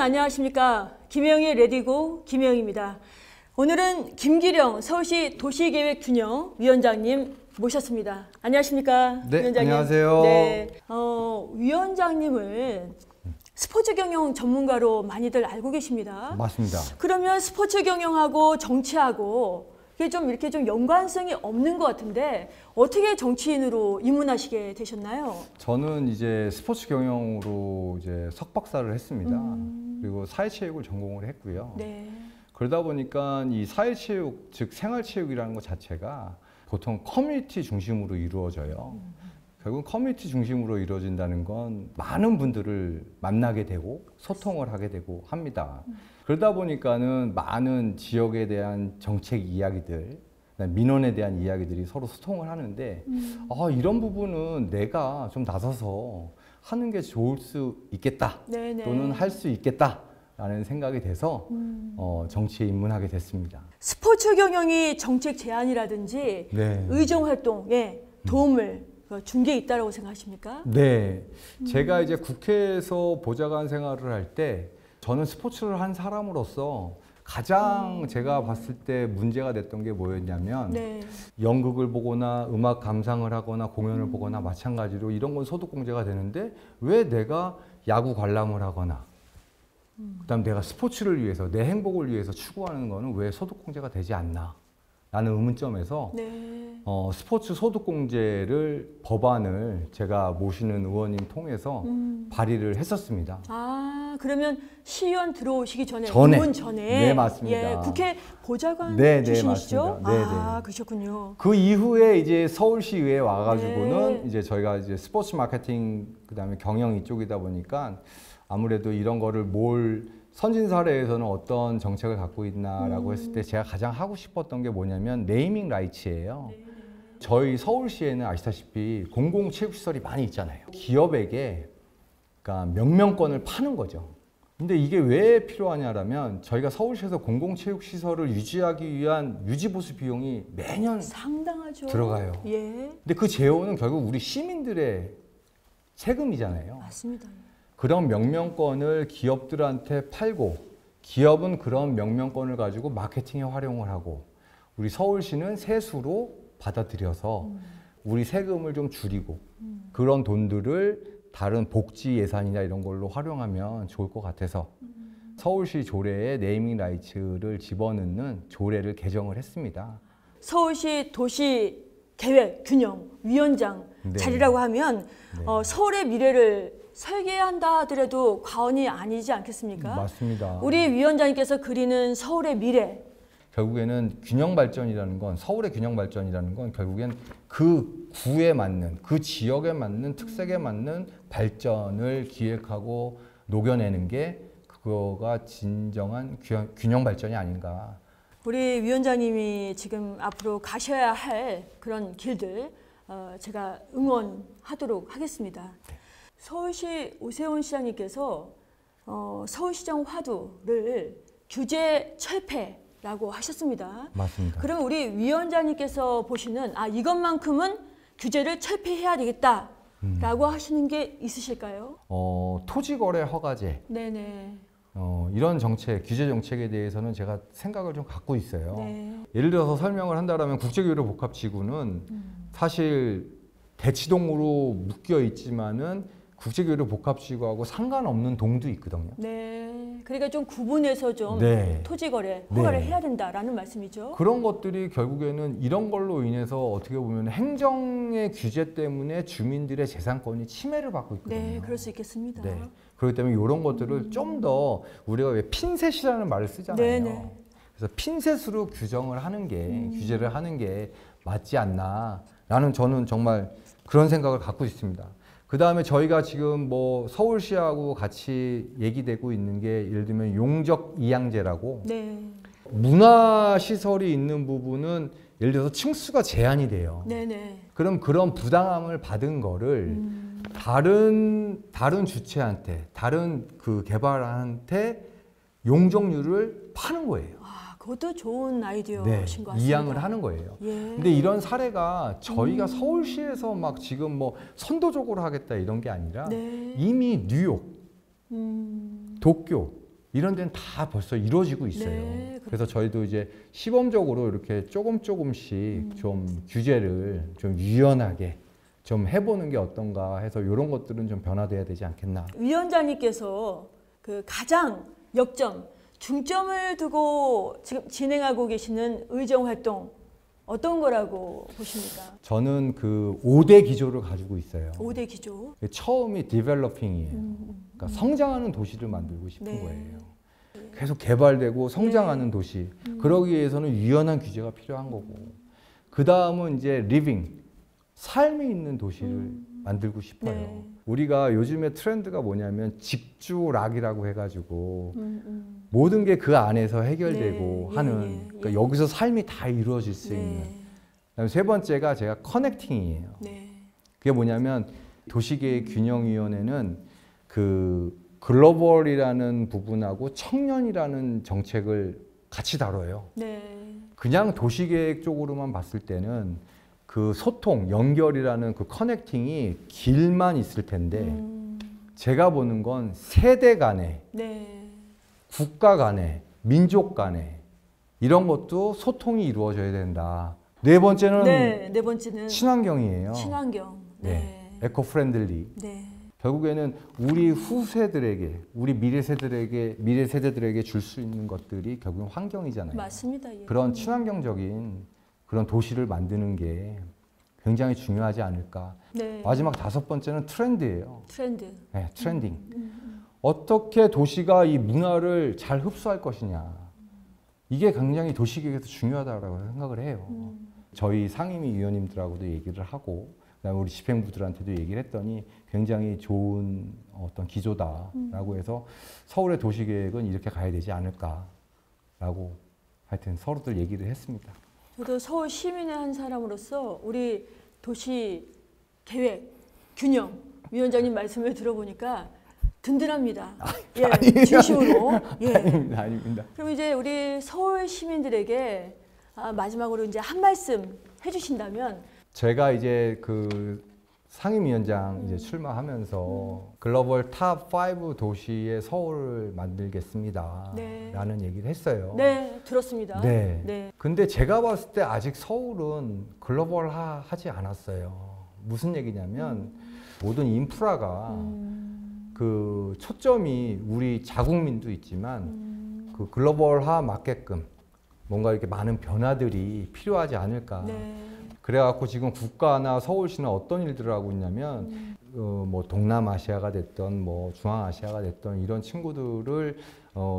안녕하십니까. 김혜영의 레디고 김혜영입니다. 오늘은 김기령 서울시 도시계획균형위원장님 모셨습니다. 안녕하십니까? 네, 위원장님. 안녕하세요. 네, 위원장님을 스포츠 경영 전문가로 많이들 알고 계십니다. 맞습니다. 그러면 스포츠 경영하고 정치하고 이게 좀 이렇게 좀 연관성이 없는 것 같은데 어떻게 정치인으로 입문하시게 되셨나요? 저는 이제 스포츠 경영으로 이제 석박사를 했습니다. 그리고 사회체육을 전공을 했고요. 네. 그러다 보니까 이 사회체육, 즉 생활체육이라는 것 자체가 보통 커뮤니티 중심으로 이루어져요. 결국 커뮤니티 중심으로 이루어진다는 건 많은 분들을 만나게 되고 소통을 하게 되고 합니다. 그러다 보니까는 많은 지역에 대한 정책 이야기들, 민원에 대한 이야기들이 서로 소통을 하는데 이런 부분은 내가 좀 나서서 하는 게 좋을 수 있겠다. 네네. 또는 할 수 있겠다 라는 생각이 돼서 정치에 입문하게 됐습니다. 스포츠 경영이 정책 제안이라든지 네. 의정활동에 도움을 준 게 있다고 생각하십니까? 네. 제가 이제 국회에서 보좌관 생활을 할 때 저는 스포츠를 한 사람으로서 가장 제가 봤을 때 문제가 됐던 게 뭐였냐면 네. 연극을 보거나 음악 감상을 하거나 공연을 보거나 마찬가지로 이런 건 소득공제가 되는데 왜 내가 야구 관람을 하거나 그다음 내가 스포츠를 위해서 내 행복을 위해서 추구하는 거는 왜 소득공제가 되지 않나 라는 의문점에서 네. 스포츠 소득공제를 법안을 제가 모시는 의원님 통해서 발의를 했었습니다. 아, 그러면 시의원 들어오시기 전에, 전에. 의원 전에. 네, 맞습니다. 예, 국회 보좌관 네, 네, 출신이시죠? 맞습니다. 네, 아, 네. 그러셨군요. 그 이후에 이제 서울시의회에 와가지고는 네. 이제 저희가 이제 스포츠 마케팅 그다음에 경영 이쪽이다 보니까 아무래도 이런 거를 선진 사례에서는 어떤 정책을 갖고 있나라고 했을 때 제가 가장 하고 싶었던 게 뭐냐면 네이밍 라이츠예요. 저희 서울시에는 아시다시피 공공체육시설이 많이 있잖아요. 기업에게 그러니까 명명권을 파는 거죠. 근데 이게 왜 필요하냐라면 저희가 서울시에서 공공체육시설을 유지하기 위한 유지보수 비용이 매년 상당하죠. 들어가요. 예. 근데 그 재원은 결국 우리 시민들의 세금이잖아요. 맞습니다. 그런 명명권을 기업들한테 팔고 기업은 그런 명명권을 가지고 마케팅에 활용을 하고 우리 서울시는 세수로 받아들여서 우리 세금을 좀 줄이고 그런 돈들을 다른 복지 예산이나 이런 걸로 활용하면 좋을 것 같아서 서울시 조례에 네이밍 라이츠를 집어넣는 조례를 개정을 했습니다. 서울시 도시계획균형위원장 네. 자리라고 하면 네. 서울의 미래를 설계한다 하더라도 과언이 아니지 않겠습니까? 맞습니다. 우리 위원장님께서 그리는 서울의 미래. 결국에는 균형 발전이라는 건 서울의 균형 발전이라는 건 결국엔 그 구에 맞는 그 지역에 맞는 특색에 맞는 발전을 기획하고 녹여내는 게 그거가 진정한 균형 발전이 아닌가. 우리 위원장님이 지금 앞으로 가셔야 할 그런 길들 제가 응원하도록 하겠습니다. 서울시 오세훈 시장님께서 서울시장 화두를 규제 철폐라고 하셨습니다. 맞습니다. 그럼 우리 위원장님께서 보시는 이것만큼은 규제를 철폐해야 되겠다라고 하시는 게 있으실까요? 토지거래 허가제 네네. 이런 정책, 규제 정책에 대해서는 제가 생각을 좀 갖고 있어요. 네. 예를 들어서 설명을 한다면 국제교류복합지구는 사실 대치동으로 묶여 있지만은 국제교류복합지구하고 상관없는 동도 있거든요. 네. 그러니까 좀 구분해서 좀 네. 토지거래 허가를 네. 해야 된다라는 말씀이죠. 그런 것들이 결국에는 이런 걸로 인해서 어떻게 보면 행정의 규제 때문에 주민들의 재산권이 침해를 받고 있거든요. 네, 그럴 수 있겠습니다. 네. 그렇기 때문에 이런 것들을 좀 더 우리가 왜 핀셋이라는 말을 쓰잖아요. 네네. 그래서 핀셋으로 규정을 하는 게 규제를 하는 게 맞지 않나라는 저는 정말 그런 생각을 갖고 있습니다. 그 다음에 저희가 지금 뭐 서울시하고 같이 얘기되고 있는 게 예를 들면 용적 이양제라고 네. 문화시설이 있는 부분은 예를 들어서 층수가 제한이 돼요. 네네. 그럼 그런 부당함을 받은 거를 다른 주체한테, 다른 그 개발한테 용적률을 파는 거예요. 그것도 좋은 아이디어신 네, 것 같습니다. 이양을 하는 거예요. 예. 근데 이런 사례가 저희가 서울시에서 막 지금 뭐 선도적으로 하겠다 이런 게 아니라 네. 이미 뉴욕, 도쿄, 이런 데는 다 벌써 이루어지고 있어요. 네, 그래서 저희도 이제 시범적으로 이렇게 조금씩 좀 규제를 좀 유연하게 좀 해보는 게 어떤가 해서 이런 것들은 좀 변화돼야 되지 않겠나. 위원장님께서 그 가장 역점, 중점을 두고 지금 진행하고 계시는 의정 활동 어떤 거라고 보십니까? 저는 그 5대 기조를 가지고 있어요. 5대 기조. 처음이 디벨로핑이에요. 그러니까 성장하는 도시를 만들고 싶은 네. 거예요. 계속 개발되고 성장하는 도시. 그러기 위해서는 유연한 규제가 필요한 거고. 그 다음은 이제 리빙, 삶이 있는 도시를 만들고 싶어요. 네. 우리가 요즘에 트렌드가 뭐냐면 직주락이라고 해가지고 모든 게 그 안에서 해결되고 네, 하는 예, 예, 그러니까 예. 여기서 삶이 다 이루어질 수 네. 있는. 그다음에 세 번째가 제가 커넥팅이에요. 네. 그게 뭐냐면 도시계획균형위원회는 그 글로벌이라는 부분하고 청년이라는 정책을 같이 다뤄요. 네. 그냥 도시계획 쪽으로만 봤을 때는 그 소통, 연결이라는 그 커넥팅이 길만 있을 텐데 제가 보는 건 세대 간에, 네. 국가 간에, 민족 간에 이런 것도 소통이 이루어져야 된다. 네 번째는 네. 네 번째는 친환경이에요. 친환경. 네. 에코 프렌들리. 네. 결국에는 우리 후세들에게, 우리 미래 세대들에게 줄 수 있는 것들이 결국은 환경이잖아요. 맞습니다. 예. 그런 친환경적인 그런 도시를 만드는 게 굉장히 중요하지 않을까. 네. 마지막 다섯 번째는 트렌드예요. 트렌드. 네, 트렌딩. 어떻게 도시가 이 문화를 잘 흡수할 것이냐. 이게 굉장히 도시계획에서 중요하다고 생각을 해요. 저희 상임위 위원님들하고도 얘기를 하고 그다음에 우리 집행부들한테도 얘기를 했더니 굉장히 좋은 어떤 기조다라고 해서 서울의 도시계획은 이렇게 가야 되지 않을까라고 하여튼 서로들 얘기를 했습니다. 저도 서울 시민의 한 사람으로서 우리 도시 계획 균형 위원장님 말씀을 들어보니까 든든합니다. 예, 진심으로. 예. 아닙니다, 아닙니다. 그럼 이제 우리 서울 시민들에게 마지막으로 이제 한 말씀 해주신다면. 제가 이제 그 상임위원장 이제 출마하면서 글로벌 탑 5 도시의 서울을 만들겠습니다. 네. 라는 얘기를 했어요. 네, 들었습니다. 네. 네. 근데 제가 봤을 때 아직 서울은 글로벌하지 않았어요. 무슨 얘기냐면 모든 인프라가 그 초점이 우리 자국민도 있지만 그 글로벌화 맞게끔 뭔가 이렇게 많은 변화들이 필요하지 않을까. 네. 그래갖고 지금 국가나 서울시는 어떤 일들을 하고 있냐면 뭐 동남아시아가 됐던 뭐 중앙아시아가 됐던 이런 친구들을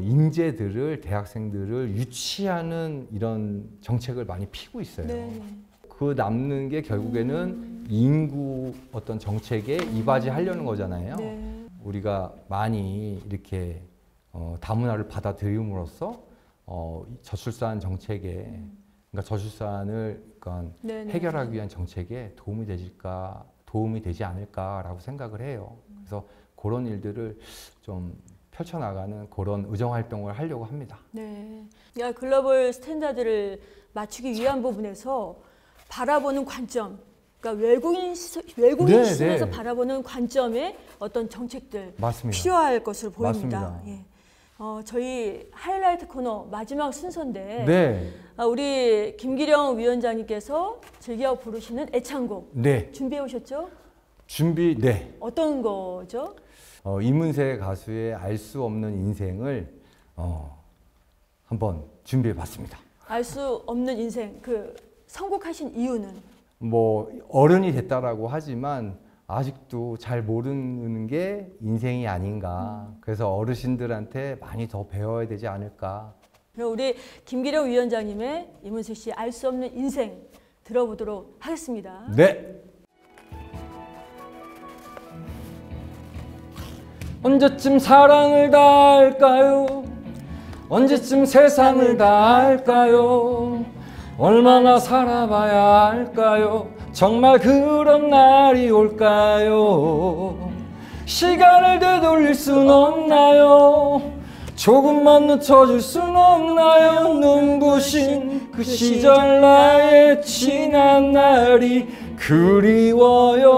인재들을 대학생들을 유치하는 이런 정책을 많이 피고 있어요. 네. 그 남는 게 결국에는 인구 어떤 정책에 이바지하려는 거잖아요. 네. 우리가 많이 이렇게 다문화를 받아들임으로써 저출산 정책에 그러니까 저출산을 그러니까 네네. 해결하기 위한 정책에 도움이 되지 않을까라고 생각을 해요. 그래서 그런 일들을 좀 펼쳐나가는 그런 의정 활동을 하려고 합니다. 네. 야, 글로벌 스탠다드를 맞추기 위한 부분에서 바라보는 관점, 그러니까 외국인 네, 시선에서 네. 바라보는 관점의 어떤 정책들 맞습니다. 필요할 것으로 보입니다. 맞습니다. 예. 저희 하이라이트 코너 마지막 순서인데 네, 우리 김기령 위원장님께서 즐겨 부르시는 애창곡 네, 준비해 오셨죠? 네. 어떤 거죠? 이문세 가수의 알 수 없는 인생을 한번 준비해봤습니다. 알 수 없는 인생 그 선곡하신 이유는? 뭐 어른이 됐다라고 하지만 아직도 잘 모르는 게 인생이 아닌가. 그래서 어르신들한테 많이 더 배워야 되지 않을까. 그럼 우리 김기령 위원장님의 이문세 씨 알 수 없는 인생 들어보도록 하겠습니다. 네. 언제쯤 사랑을 다 할까요? 언제쯤 세상을 다 할까요? 얼마나 살아봐야 할까요? 정말 그런 날이 올까요? 시간을 되돌릴 순 없나요? 조금만 늦춰줄 순 없나요? 눈부신 그 시절 나의 지난 날이 그리워요.